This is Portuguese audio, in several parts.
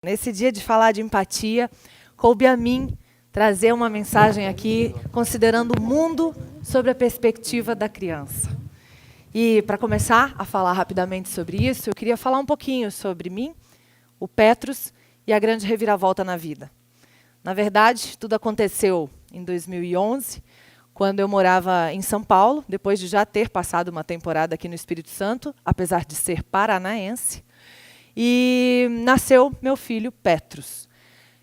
Nesse dia de falar de empatia, coube a mim trazer uma mensagem aqui, considerando o mundo sobre a perspectiva da criança. E, para começar a falar rapidamente sobre isso, eu queria falar um pouquinho sobre mim, o Petrus e a grande reviravolta na vida. Na verdade, tudo aconteceu em 2011, quando eu morava em São Paulo, depois de já ter passado uma temporada aqui no Espírito Santo, apesar de ser paranaense, e nasceu meu filho Petrus.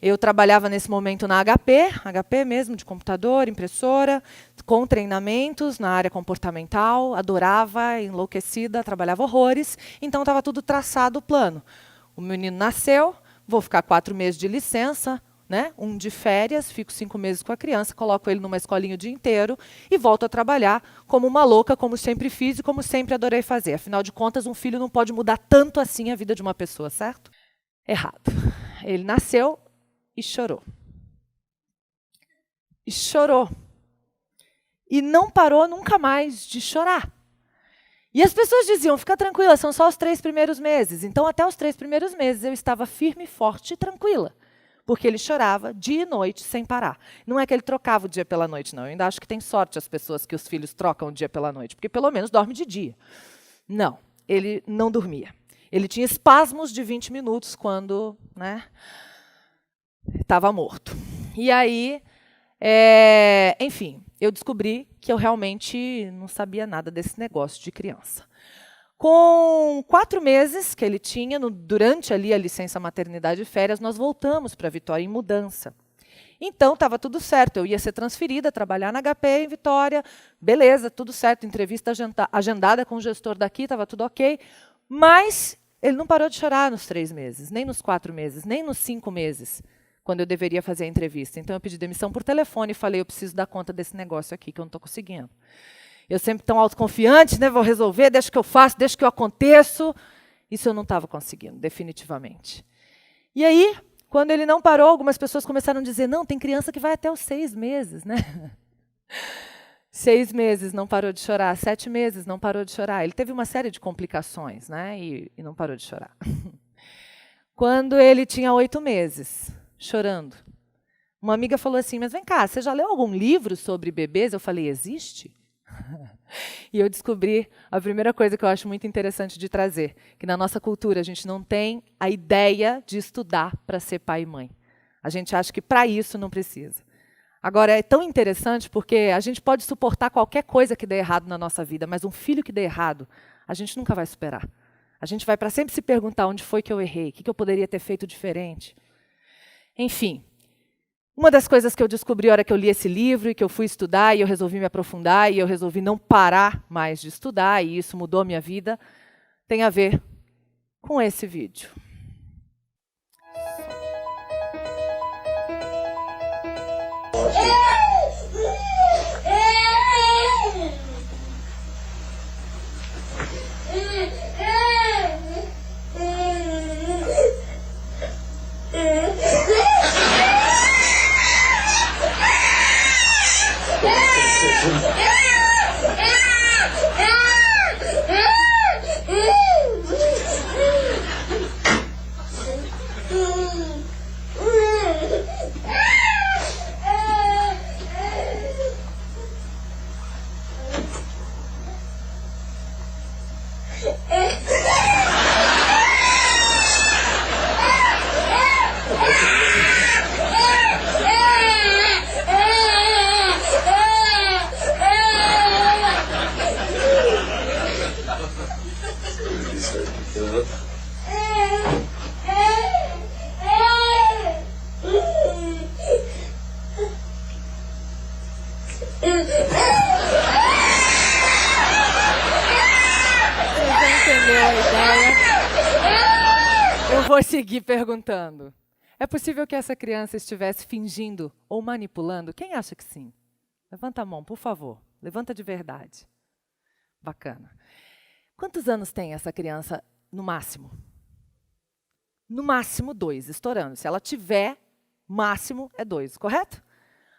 Eu trabalhava nesse momento na HP mesmo, de computador, impressora, com treinamentos na área comportamental, adorava, enlouquecida, trabalhava horrores, então estava tudo traçado o plano. O menino nasceu, vou ficar 4 meses de licença, né? Um de férias, fico 5 meses com a criança, coloco ele numa escolinha o dia inteiro e volto a trabalhar como uma louca, como sempre fiz e como sempre adorei fazer. Afinal de contas, um filho não pode mudar tanto assim a vida de uma pessoa, certo? Errado. Ele nasceu e chorou. E chorou. E não parou nunca mais de chorar. E as pessoas diziam, fica tranquila, são só os 3 primeiros meses. Então, até os 3 primeiros meses, eu estava firme, forte e tranquila. Porque ele chorava dia e noite sem parar. Não é que ele trocava o dia pela noite, não. Eu ainda acho que tem sorte as pessoas que os filhos trocam o dia pela noite, porque pelo menos dorme de dia. Não, ele não dormia. Ele tinha espasmos de 20 minutos quando estava morto. E aí, enfim, eu descobri que eu realmente não sabia nada desse negócio de criança. Com 4 meses que ele tinha, durante ali a licença maternidade e férias, nós voltamos para Vitória em mudança. Então, estava tudo certo, eu ia ser transferida, trabalhar na HP em Vitória, beleza, tudo certo, entrevista agendada com o gestor daqui, estava tudo ok, mas ele não parou de chorar nos 3 meses, nem nos 4 meses, nem nos 5 meses, quando eu deveria fazer a entrevista. Então, eu pedi demissão por telefone e falei, eu preciso dar conta desse negócio aqui, que eu não estou conseguindo. Eu sempre tão autoconfiante, né? Vou resolver, deixa que eu faço, deixa que eu aconteço. Isso eu não estava conseguindo, definitivamente. E aí, quando ele não parou, algumas pessoas começaram a dizer, não, tem criança que vai até os 6 meses, né? 6 meses, não parou de chorar. 7 meses, não parou de chorar. Ele teve uma série de complicações, né? E não parou de chorar. Quando ele tinha 8 meses, chorando, uma amiga falou assim, mas vem cá, você já leu algum livro sobre bebês? Eu falei, existe? E eu descobri a primeira coisa que eu acho muito interessante de trazer, que na nossa cultura a gente não tem a ideia de estudar para ser pai e mãe. A gente acha que para isso não precisa. Agora, é tão interessante porque a gente pode suportar qualquer coisa que dê errado na nossa vida, mas um filho que dê errado, a gente nunca vai superar. A gente vai para sempre se perguntar onde foi que eu errei, o que eu poderia ter feito diferente. Enfim. Uma das coisas que eu descobri na hora que eu li esse livro e que eu fui estudar e eu resolvi me aprofundar e eu resolvi não parar mais de estudar e isso mudou a minha vida, tem a ver com esse vídeo. Vou seguir perguntando. É possível que essa criança estivesse fingindo ou manipulando? Quem acha que sim? Levanta a mão, por favor. Levanta de verdade. Bacana. Quantos anos tem essa criança no máximo? No máximo 2, estourando. Se ela tiver, máximo é 2, correto?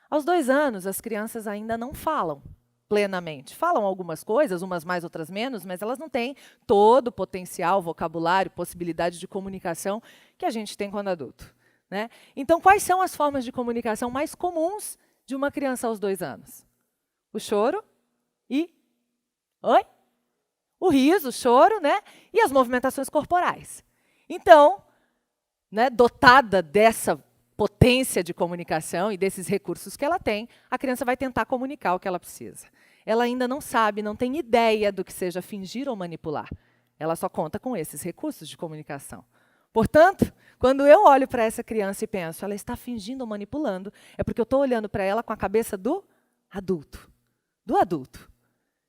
Aos 2 anos, as crianças ainda não falam. plenamente. Falam algumas coisas, umas mais, outras menos, mas elas não têm todo o potencial, vocabulário, possibilidade de comunicação que a gente tem quando adulto, né? Então, quais são as formas de comunicação mais comuns de uma criança aos 2 anos? O choro e... Oi? O riso, o choro, né? E as movimentações corporais. Então, né, dotada dessa potência de comunicação e desses recursos que ela tem, a criança vai tentar comunicar o que ela precisa. Ela ainda não sabe, não tem ideia do que seja fingir ou manipular. Ela só conta com esses recursos de comunicação. Portanto, quando eu olho para essa criança e penso, ela está fingindo ou manipulando, é porque eu estou olhando para ela com a cabeça do adulto. Do adulto.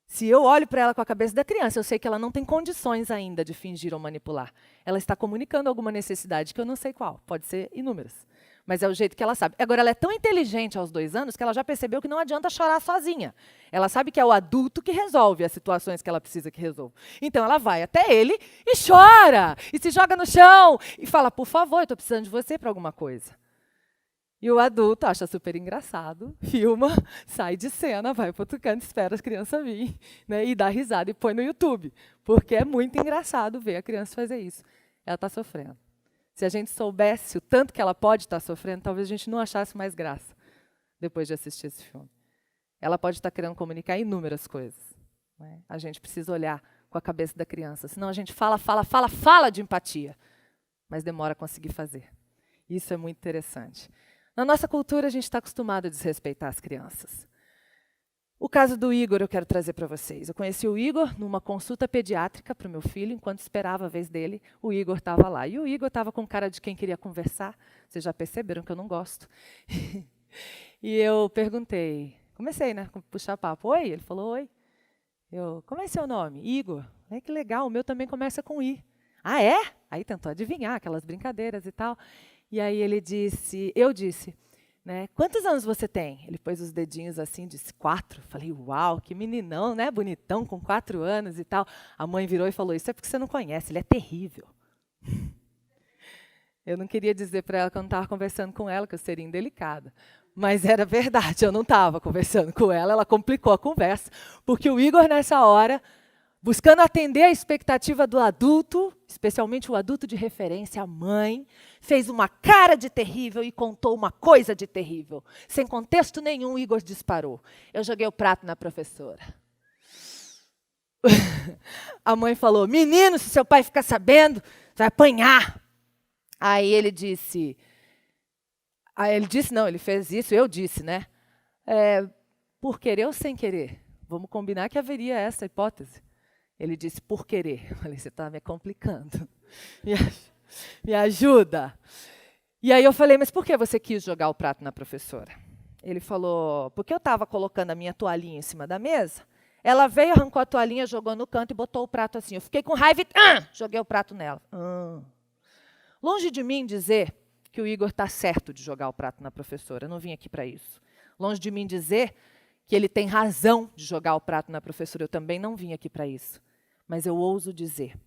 Se eu olho para ela com a cabeça da criança, eu sei que ela não tem condições ainda de fingir ou manipular. Ela está comunicando alguma necessidade que eu não sei qual, pode ser inúmeras. Mas é o jeito que ela sabe. Agora, ela é tão inteligente aos 2 anos que ela já percebeu que não adianta chorar sozinha. Ela sabe que é o adulto que resolve as situações que ela precisa que resolva. Então, ela vai até ele e chora, e se joga no chão, e fala, por favor, eu estou precisando de você para alguma coisa. E o adulto acha super engraçado, filma, sai de cena, vai para outro canto, espera as crianças virem, né, e dá risada e põe no YouTube. Porque é muito engraçado ver a criança fazer isso. Ela está sofrendo. Se a gente soubesse o tanto que ela pode estar sofrendo, talvez a gente não achasse mais graça depois de assistir esse filme. Ela pode estar querendo comunicar inúmeras coisas, né? A gente precisa olhar com a cabeça da criança. Senão a gente fala de empatia, mas demora a conseguir fazer. Isso é muito interessante. Na nossa cultura, a gente está acostumado a desrespeitar as crianças. O caso do Igor eu quero trazer para vocês. Eu conheci o Igor numa consulta pediátrica para o meu filho. Enquanto esperava a vez dele, o Igor estava lá. E o Igor estava com cara de quem queria conversar. Vocês já perceberam que eu não gosto. E eu perguntei, comecei, né, a puxar papo. Oi? Ele falou, oi. Como é seu nome? Igor. Que legal, o meu também começa com I. Ah, é? Aí tentou adivinhar, aquelas brincadeiras e tal. E aí eu disse, né, quantos anos você tem? Ele pôs os dedinhos assim, disse 4. Falei, uau, que meninão, né, bonitão, com 4 anos e tal. A mãe virou e falou, isso é porque você não conhece, ele é terrível. Eu não queria dizer para ela que eu não estava conversando com ela, que eu seria indelicada. Mas era verdade, eu não estava conversando com ela, ela complicou a conversa, porque o Igor, nessa hora, buscando atender a expectativa do adulto, especialmente o adulto de referência, a mãe, fez uma cara de terrível e contou uma coisa de terrível. Sem contexto nenhum, Igor disparou. Eu joguei o prato na professora. A mãe falou, menino, se seu pai ficar sabendo, vai apanhar. Aí ele disse, não, ele fez isso, eu disse, né? Por querer ou sem querer? Vamos combinar que haveria essa hipótese. Ele disse, por querer. Eu falei, você está me complicando. Me ajuda. E aí eu falei, mas por que você quis jogar o prato na professora? Ele falou, porque eu estava colocando a minha toalhinha em cima da mesa, ela veio, arrancou a toalhinha, jogou no canto e botou o prato assim. Eu fiquei com raiva e joguei o prato nela. Longe de mim dizer que o Igor está certo de jogar o prato na professora. Eu não vim aqui para isso. Longe de mim dizer que ele tem razão de jogar o prato na professora. Eu também não vim aqui para isso. Mas eu ouso dizer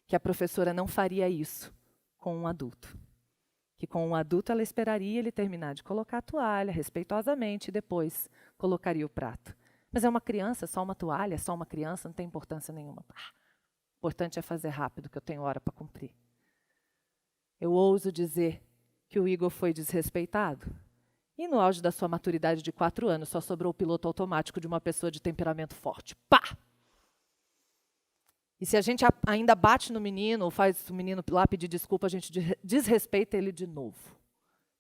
que a professora não faria isso com um adulto. Que com um adulto ela esperaria ele terminar de colocar a toalha, respeitosamente, e depois colocaria o prato. Mas é uma criança, só uma toalha, só uma criança, não tem importância nenhuma. O importante é fazer rápido, que eu tenho hora para cumprir. Eu ouso dizer que o Igor foi desrespeitado. E no auge da sua maturidade de 4 anos, só sobrou o piloto automático de uma pessoa de temperamento forte. Pá! E se a gente ainda bate no menino, ou faz o menino lá pedir desculpa, a gente desrespeita ele de novo.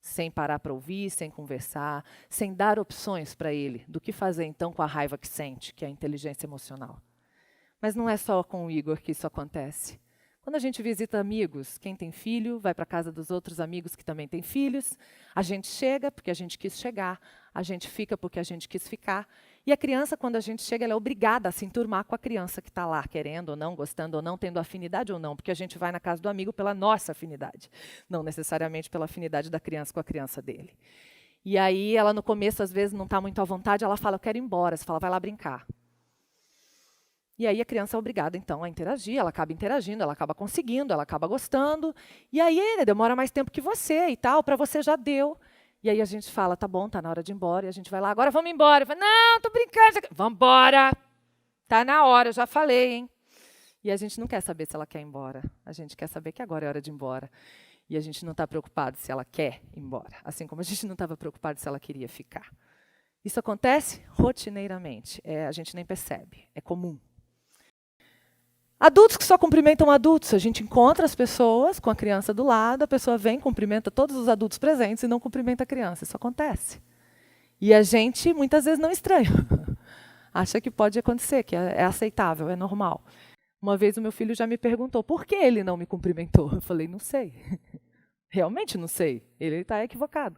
Sem parar para ouvir, sem conversar, sem dar opções para ele do que fazer então com a raiva que sente, que é a inteligência emocional. Mas não é só com o Igor que isso acontece. Quando a gente visita amigos, quem tem filho, vai para a casa dos outros amigos que também têm filhos, a gente chega porque a gente quis chegar, a gente fica porque a gente quis ficar. E a criança, quando a gente chega, ela é obrigada a se enturmar com a criança que está lá, querendo ou não, gostando ou não, tendo afinidade ou não, porque a gente vai na casa do amigo pela nossa afinidade, não necessariamente pela afinidade da criança com a criança dele. E aí, ela no começo, às vezes, não está muito à vontade, ela fala, eu quero ir embora, você fala, vai lá brincar. E aí a criança é obrigada, então, a interagir, ela acaba interagindo, ela acaba conseguindo, ela acaba gostando, e aí ele demora mais tempo que você e tal, para você já deu. E aí a gente fala, tá bom, tá na hora de ir embora. E a gente vai lá, agora vamos embora. Eu falo, não, tô brincando. Vamos embora. Tá na hora, eu já falei, hein? E a gente não quer saber se ela quer ir embora. A gente quer saber que agora é hora de ir embora. E a gente não está preocupado se ela quer ir embora. Assim como a gente não estava preocupado se ela queria ficar. Isso acontece rotineiramente. A gente nem percebe. É comum. Adultos que só cumprimentam adultos. A gente encontra as pessoas com a criança do lado, a pessoa vem, cumprimenta todos os adultos presentes e não cumprimenta a criança. Isso acontece. E a gente, muitas vezes, não estranha. Acha que pode acontecer, que é aceitável, é normal. Uma vez o meu filho já me perguntou por que ele não me cumprimentou. Eu falei, não sei. Realmente não sei. Ele está equivocado.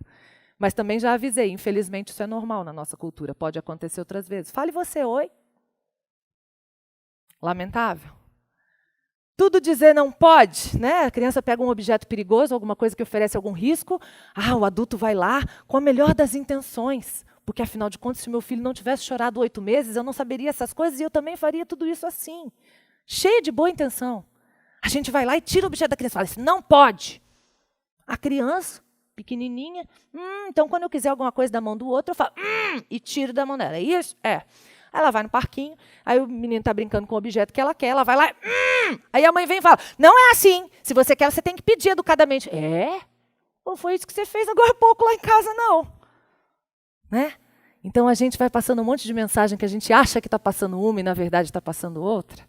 Mas também já avisei, infelizmente isso é normal na nossa cultura. Pode acontecer outras vezes. Fale você, oi. Lamentável. Tudo dizer não pode, né? A criança pega um objeto perigoso, alguma coisa que oferece algum risco. O adulto vai lá com a melhor das intenções. Porque, afinal de contas, se meu filho não tivesse chorado 8 meses, eu não saberia essas coisas e eu também faria tudo isso assim. Cheio de boa intenção. A gente vai lá e tira o objeto da criança. Fala assim, não pode. A criança, pequenininha, então quando eu quiser alguma coisa da mão do outro, eu falo, e tiro da mão dela. É isso? É. Aí ela vai no parquinho, aí o menino está brincando com o objeto que ela quer, ela vai lá, aí a mãe vem e fala, não é assim. Se você quer, você tem que pedir educadamente. Não foi isso que você fez agora há pouco lá em casa, não. Né? Então a gente vai passando um monte de mensagem que a gente acha que está passando uma e na verdade está passando outra.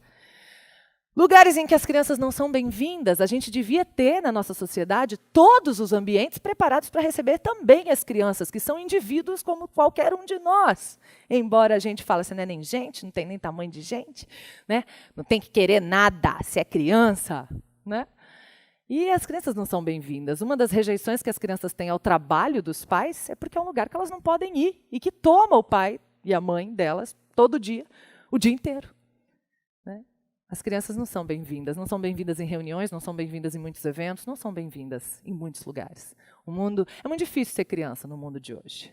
Lugares em que as crianças não são bem-vindas, a gente devia ter na nossa sociedade todos os ambientes preparados para receber também as crianças, que são indivíduos como qualquer um de nós. Embora a gente fale, você não é nem gente, não tem nem tamanho de gente, né? Não tem que querer nada, se é criança. Né? E as crianças não são bem-vindas. Uma das rejeições que as crianças têm ao trabalho dos pais é porque é um lugar que elas não podem ir e que toma o pai e a mãe delas todo dia, o dia inteiro. Né? As crianças não são bem-vindas. Não são bem-vindas em reuniões, não são bem-vindas em muitos eventos, não são bem-vindas em muitos lugares. O mundo é muito difícil ser criança no mundo de hoje.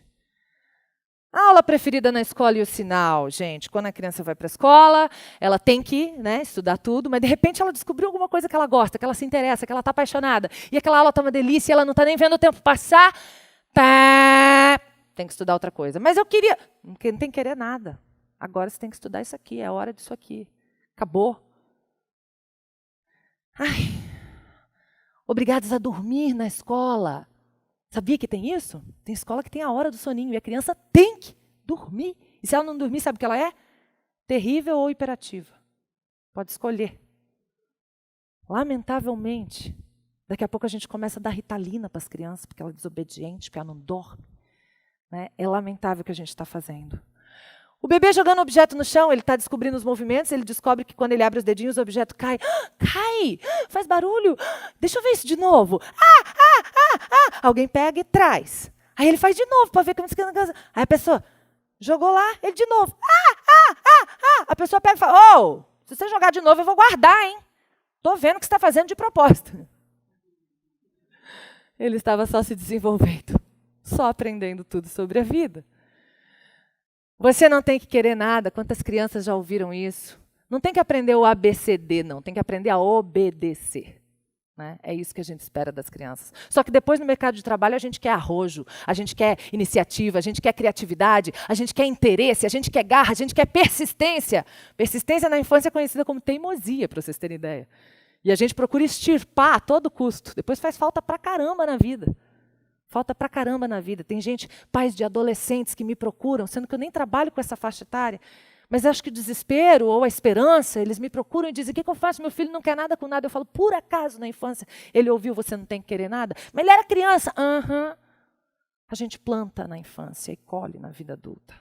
A aula preferida na escola e o sinal, gente. Quando a criança vai para a escola, ela tem que estudar tudo, mas de repente ela descobriu alguma coisa que ela gosta, que ela se interessa, que ela está apaixonada. E aquela aula está uma delícia e ela não está nem vendo o tempo passar. Tem que estudar outra coisa. Mas eu queria... Não tem que querer nada. Agora você tem que estudar isso aqui, é a hora disso aqui. Acabou. Obrigados a dormir na escola. Sabia que tem isso? Tem escola que tem a hora do soninho e a criança tem que dormir. E se ela não dormir, sabe o que ela é? Terrível ou hiperativa. Pode escolher. Lamentavelmente, daqui a pouco a gente começa a dar Ritalina para as crianças, porque ela é desobediente, porque ela não dorme. Né? É lamentável o que a gente está fazendo. O bebê jogando objeto no chão, ele está descobrindo os movimentos, ele descobre que quando ele abre os dedinhos, o objeto cai. Cai! Faz barulho! Deixa eu ver isso de novo. Alguém pega e traz. Aí ele faz de novo para ver como fica na casa. Aí a pessoa jogou lá, ele de novo. A pessoa pega e fala, se você jogar de novo, eu vou guardar, hein? Estou vendo o que você está fazendo de propósito. Ele estava só se desenvolvendo, só aprendendo tudo sobre a vida. Você não tem que querer nada. Quantas crianças já ouviram isso? Não tem que aprender o ABCD, não. Tem que aprender a obedecer. Né? É isso que a gente espera das crianças. Só que depois no mercado de trabalho a gente quer arrojo, a gente quer iniciativa, a gente quer criatividade, a gente quer interesse, a gente quer garra, a gente quer persistência. Persistência na infância é conhecida como teimosia, para vocês terem ideia. E a gente procura extirpar a todo custo. Depois faz falta pra caramba na vida. Falta pra caramba na vida. Tem gente, pais de adolescentes que me procuram, sendo que eu nem trabalho com essa faixa etária, mas acho que o desespero ou a esperança, eles me procuram e dizem, o que eu faço? Meu filho não quer nada com nada. Eu falo, por acaso na infância ele ouviu você não tem que querer nada? Mas ele era criança. A gente planta na infância e colhe na vida adulta.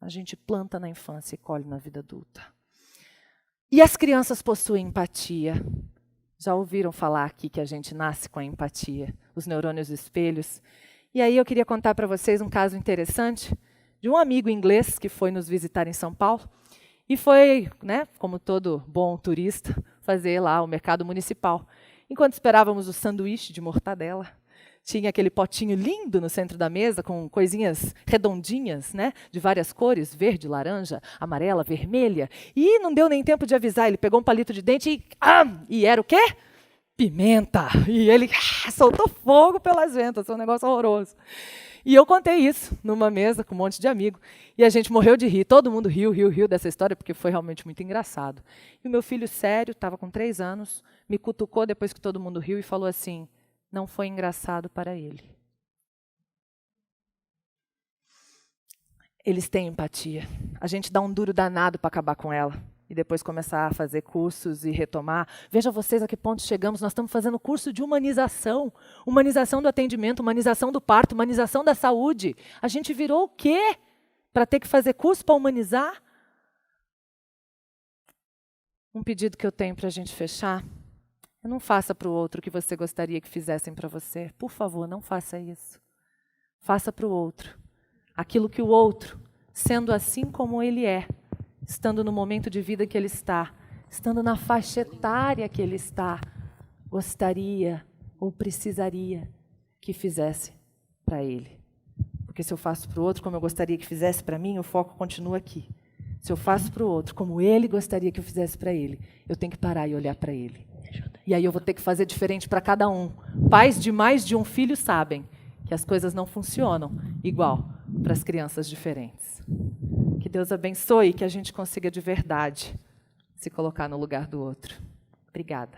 A gente planta na infância e colhe na vida adulta. E as crianças possuem empatia. Já ouviram falar aqui que a gente nasce com a empatia, os neurônios espelhos. E aí eu queria contar para vocês um caso interessante de um amigo inglês que foi nos visitar em São Paulo e foi, como todo bom turista, fazer lá o mercado municipal. Enquanto esperávamos o sanduíche de mortadela, tinha aquele potinho lindo no centro da mesa com coisinhas redondinhas, de várias cores, verde, laranja, amarela, vermelha. E não deu nem tempo de avisar, ele pegou um palito de dente e era o quê? pimenta. E ele soltou fogo pelas ventas, foi um negócio horroroso. E eu contei isso numa mesa com um monte de amigos. E a gente morreu de rir. Todo mundo riu dessa história, porque foi realmente muito engraçado. E o meu filho, sério, estava com 3 anos, me cutucou depois que todo mundo riu e falou assim, não foi engraçado para ele. Eles têm empatia. A gente dá um duro danado para acabar com ela. E depois começar a fazer cursos e retomar. Veja vocês a que ponto chegamos. Nós estamos fazendo curso de humanização. Humanização do atendimento, humanização do parto, humanização da saúde. A gente virou o quê? Para ter que fazer curso para humanizar? Um pedido que eu tenho para a gente fechar. Não faça para o outro o que você gostaria que fizessem para você. Por favor, não faça isso. Faça para o outro aquilo que o outro, sendo assim como ele é, estando no momento de vida que ele está, estando na faixa etária que ele está, gostaria ou precisaria que fizesse para ele. Porque se eu faço para o outro como eu gostaria que fizesse para mim, o foco continua aqui. Se eu faço para o outro como ele gostaria que eu fizesse para ele, eu tenho que parar e olhar para ele. E aí eu vou ter que fazer diferente para cada um. Pais de mais de um filho sabem que as coisas não funcionam igual para as crianças diferentes. Que Deus abençoe e que a gente consiga de verdade se colocar no lugar do outro. Obrigada.